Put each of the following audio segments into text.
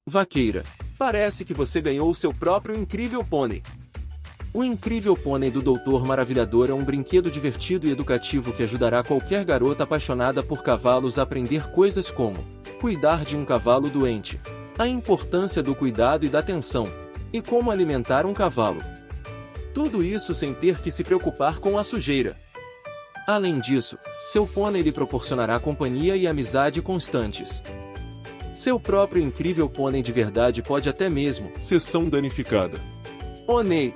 Vaqueira, parece que você ganhou seu próprio incrível pônei. O Incrível Pônei do Doutor Maravilhador é um brinquedo divertido e educativo que ajudará qualquer garota apaixonada por cavalos a aprender coisas como cuidar de um cavalo doente, a importância do cuidado e da atenção, e como alimentar um cavalo. Tudo isso sem ter que se preocupar com a sujeira. Além disso, seu pônei lhe proporcionará companhia e amizade constantes. Seu próprio incrível pônei de verdade pode até mesmo Seção danificada. Pônei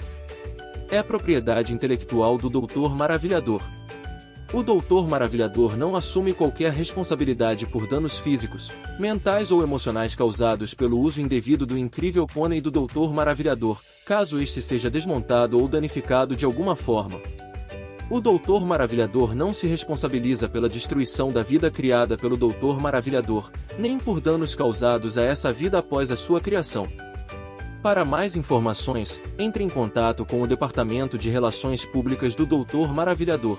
é propriedade intelectual do Doutor Maravilhador. O Doutor Maravilhador não assume qualquer responsabilidade por danos físicos, mentais ou emocionais causados pelo uso indevido do incrível pônei do Doutor Maravilhador, caso este seja desmontado ou danificado de alguma forma. O Doutor Maravilhador não se responsabiliza pela destruição da vida criada pelo Doutor Maravilhador, nem por danos causados a essa vida após a sua criação. Para mais informações, entre em contato com o Departamento de Relações Públicas do Doutor Maravilhador.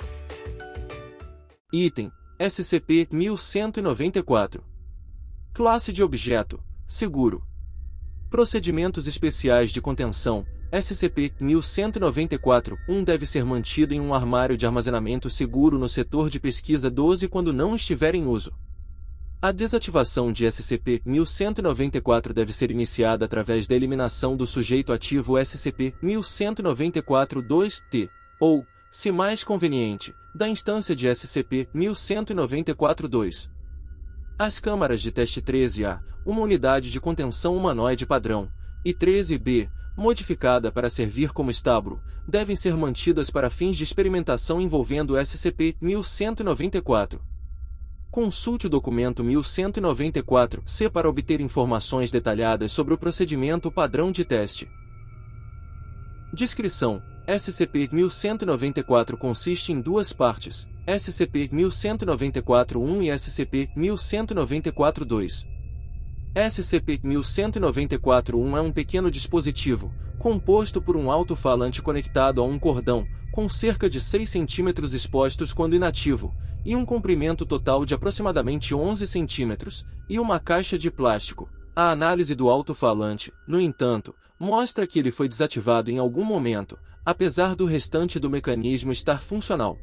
Item SCP-1194. Classe de objeto: seguro. Procedimentos especiais de contenção: SCP-1194-1 deve ser mantido em um armário de armazenamento seguro no setor de pesquisa 12 quando não estiver em uso. A desativação de SCP-1194 deve ser iniciada através da eliminação do sujeito ativo SCP-1194-2-T, ou, se mais conveniente, da instância de SCP-1194-2. As câmaras de teste 13A, uma unidade de contenção humanoide padrão, e 13B, modificada para servir como estábulo, devem ser mantidas para fins de experimentação envolvendo SCP-1194. Consulte o documento 1194-C para obter informações detalhadas sobre o procedimento padrão de teste. Descrição: SCP-1194 consiste em duas partes, SCP-1194-1 e SCP-1194-2. SCP-1194-1 é um pequeno dispositivo, composto por um alto-falante conectado a um cordão, com cerca de 6 cm expostos quando inativo, e um comprimento total de aproximadamente 11 cm, e uma caixa de plástico. A análise do alto-falante, no entanto, mostra que ele foi desativado em algum momento, apesar do restante do mecanismo estar funcional.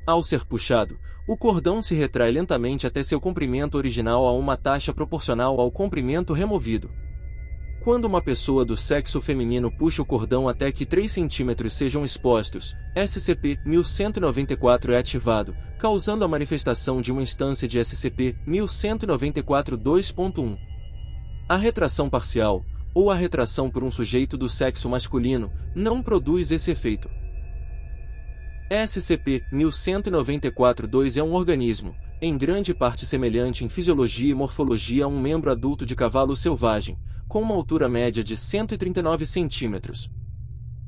Ao ser puxado, o cordão se retrai lentamente até seu comprimento original a uma taxa proporcional ao comprimento removido. Quando uma pessoa do sexo feminino puxa o cordão até que 3 cm sejam expostos, SCP-1194 é ativado, causando a manifestação de uma instância de SCP-1194-2.1. A retração parcial, ou a retração por um sujeito do sexo masculino, não produz esse efeito. SCP-1194-2 é um organismo, em grande parte semelhante em fisiologia e morfologia a um membro adulto de cavalo selvagem, com uma altura média de 139 cm.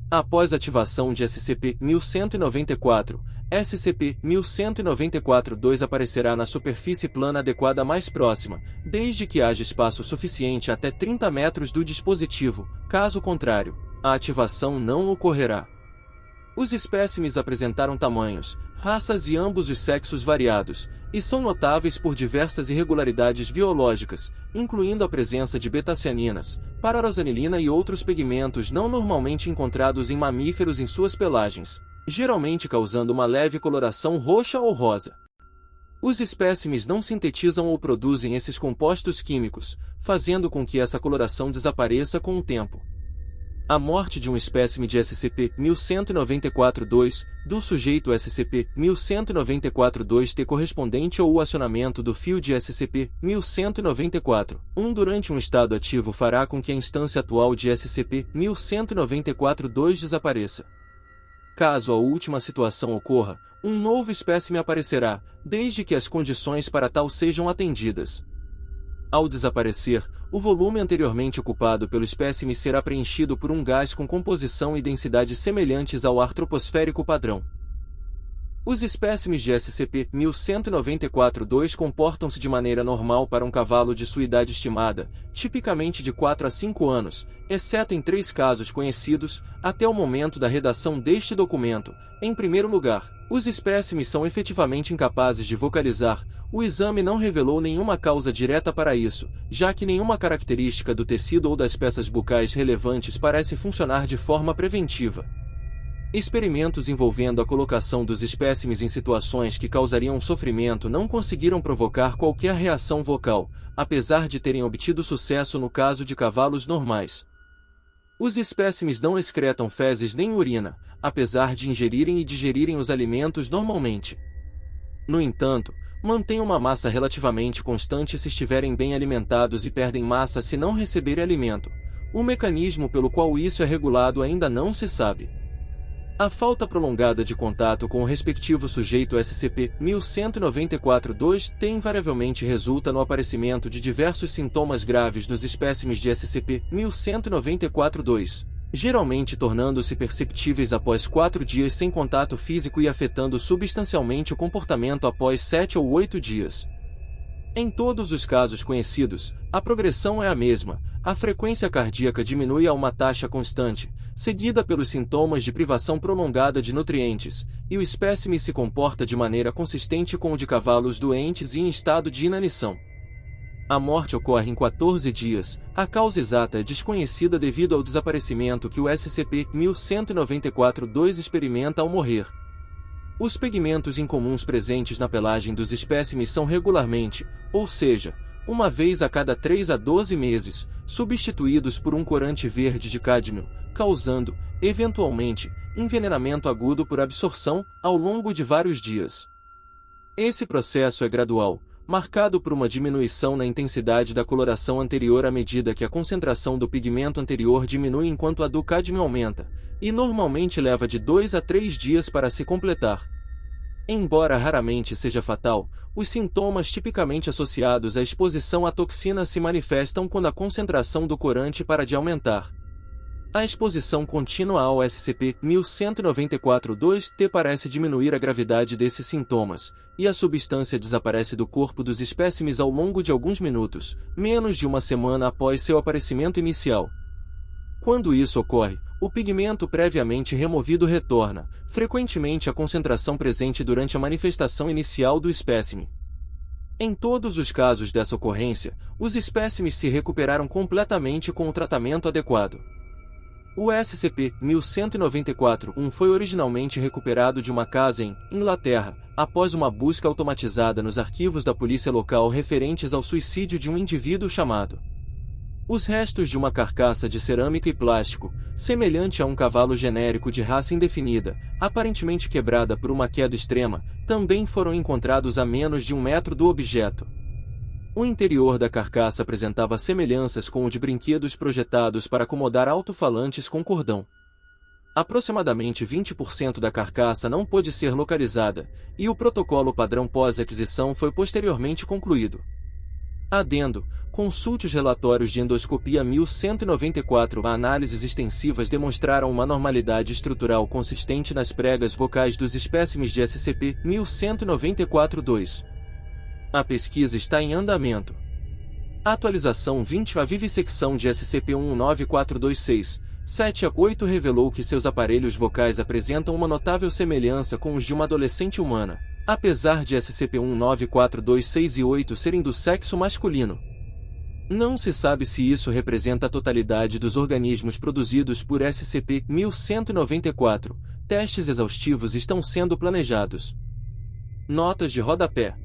Após ativação de SCP-1194, SCP-1194-2 aparecerá na superfície plana adequada mais próxima, desde que haja espaço suficiente até 30 metros do dispositivo, caso contrário, a ativação não ocorrerá. Os espécimes apresentaram tamanhos, raças e ambos os sexos variados, e são notáveis por diversas irregularidades biológicas, incluindo a presença de betacianinas, pararosanilina e outros pigmentos não normalmente encontrados em mamíferos em suas pelagens, geralmente causando uma leve coloração roxa ou rosa. Os espécimes não sintetizam ou produzem esses compostos químicos, fazendo com que essa coloração desapareça com o tempo. A morte de um espécime de SCP-1194-2, do sujeito SCP-1194-2-T correspondente ou o acionamento do fio de SCP-1194-1 durante um estado ativo fará com que a instância atual de SCP-1194-2 desapareça. Caso a última situação ocorra, um novo espécime aparecerá, desde que as condições para tal sejam atendidas. Ao desaparecer, o volume anteriormente ocupado pelo espécime será preenchido por um gás com composição e densidade semelhantes ao ar troposférico padrão. Os espécimes de SCP-1194-2 comportam-se de maneira normal para um cavalo de sua idade estimada, tipicamente de 4 a 5 anos, exceto em 3 casos conhecidos, até o momento da redação deste documento. Em primeiro lugar, os espécimes são efetivamente incapazes de vocalizar. O exame não revelou nenhuma causa direta para isso, já que nenhuma característica do tecido ou das peças bucais relevantes parece funcionar de forma preventiva. Experimentos envolvendo a colocação dos espécimes em situações que causariam sofrimento não conseguiram provocar qualquer reação vocal, apesar de terem obtido sucesso no caso de cavalos normais. Os espécimes não excretam fezes nem urina, apesar de ingerirem e digerirem os alimentos normalmente. No entanto, mantêm uma massa relativamente constante se estiverem bem alimentados e perdem massa se não receberem alimento. O mecanismo pelo qual isso é regulado ainda não se sabe. A falta prolongada de contato com o respectivo sujeito SCP-1194-2 invariavelmente resulta no aparecimento de diversos sintomas graves nos espécimes de SCP-1194-2, geralmente tornando-se perceptíveis após 4 dias sem contato físico e afetando substancialmente o comportamento após 7 ou 8 dias. Em todos os casos conhecidos, a progressão é a mesma. A frequência cardíaca diminui a uma taxa constante, seguida pelos sintomas de privação prolongada de nutrientes, e o espécime se comporta de maneira consistente com o de cavalos doentes e em estado de inanição. A morte ocorre em 14 dias. A causa exata é desconhecida devido ao desaparecimento que o SCP-1194-2 experimenta ao morrer. Os pigmentos incomuns presentes na pelagem dos espécimes são regularmente, ou seja, uma vez a cada 3 a 12 meses, substituídos por um corante verde de cádmio, causando, eventualmente, envenenamento agudo por absorção, ao longo de vários dias. Esse processo é gradual, marcado por uma diminuição na intensidade da coloração anterior à medida que a concentração do pigmento anterior diminui enquanto a do cádmio aumenta, e normalmente leva de 2 a 3 dias para se completar. Embora raramente seja fatal, os sintomas tipicamente associados à exposição à toxina se manifestam quando a concentração do corante para de aumentar. A exposição contínua ao SCP-1194-2 parece diminuir a gravidade desses sintomas, e a substância desaparece do corpo dos espécimes ao longo de alguns minutos, menos de uma semana após seu aparecimento inicial. Quando isso ocorre, o pigmento previamente removido retorna, frequentemente à concentração presente durante a manifestação inicial do espécime. Em todos os casos dessa ocorrência, os espécimes se recuperaram completamente com o tratamento adequado. O SCP-1194-1 foi originalmente recuperado de uma casa em Inglaterra, após uma busca automatizada nos arquivos da polícia local referentes ao suicídio de um indivíduo chamado. Os restos de uma carcaça de cerâmica e plástico, semelhante a um cavalo genérico de raça indefinida, aparentemente quebrada por uma queda extrema, também foram encontrados a menos de 1 metro do objeto. O interior da carcaça apresentava semelhanças com o de brinquedos projetados para acomodar alto-falantes com cordão. Aproximadamente 20% da carcaça não pôde ser localizada, e o protocolo padrão pós-aquisição foi posteriormente concluído. Adendo: consulte os relatórios de endoscopia 1194. Análises extensivas demonstraram uma normalidade estrutural consistente nas pregas vocais dos espécimes de SCP-1194-2. A pesquisa está em andamento. Atualização 20. A vivissecção de SCP-1194-26, 7 a 8 revelou que seus aparelhos vocais apresentam uma notável semelhança com os de uma adolescente humana, apesar de SCP-1194-26 e 8 serem do sexo masculino. Não se sabe se isso representa a totalidade dos organismos produzidos por SCP-1194. Testes exaustivos estão sendo planejados. Notas de rodapé.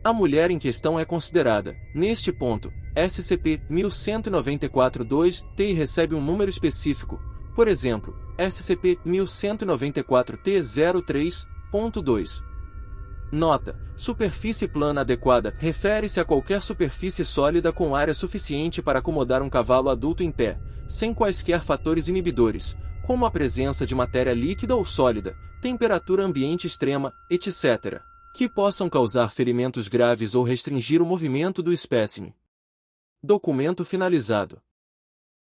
A mulher em questão é considerada, neste ponto, SCP-1194-2 e recebe um número específico, por exemplo, SCP-1194-T03.2. Nota: superfície plana adequada refere-se a qualquer superfície sólida com área suficiente para acomodar um cavalo adulto em pé, sem quaisquer fatores inibidores, como a presença de matéria líquida ou sólida, temperatura ambiente extrema, etc., que possam causar ferimentos graves ou restringir o movimento do espécime. Documento finalizado.